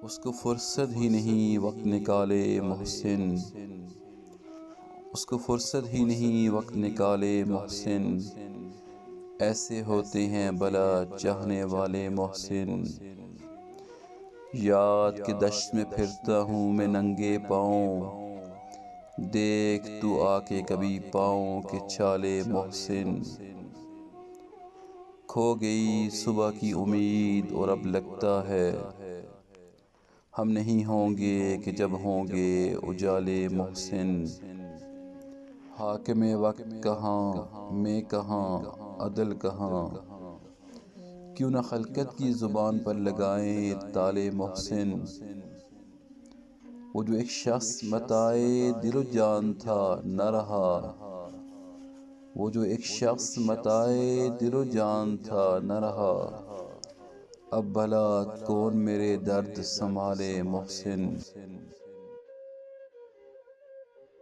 اس کو فرصت ہی نہیں وقت نکالے محسن، اس کو فرصت ہی نہیں وقت نکالے محسن، ایسے ہوتے ہیں بھلا چاہنے والے محسن۔ یاد کے دشت میں پھرتا ہوں میں ننگے پاؤں، دیکھ تو آ کے کبھی پاؤں کے چھالے محسن۔ کھو گئی صبح کی امید اور اب لگتا ہے ہم نہیں ہوں گے کہ جب ہوں گے اجالے محسن۔ حاکم وقت کہاں میں کہاں عدل کہاں، کیوں نہ خلقت کی زبان پر لگائیں تالے محسن۔ وہ جو ایک شخص متاع دل و جان تھا نہ رہا، وہ جو ایک شخص متاع دل و جان تھا نہ رہا، اب بھلا کون میرے درد سنبھالے محسن۔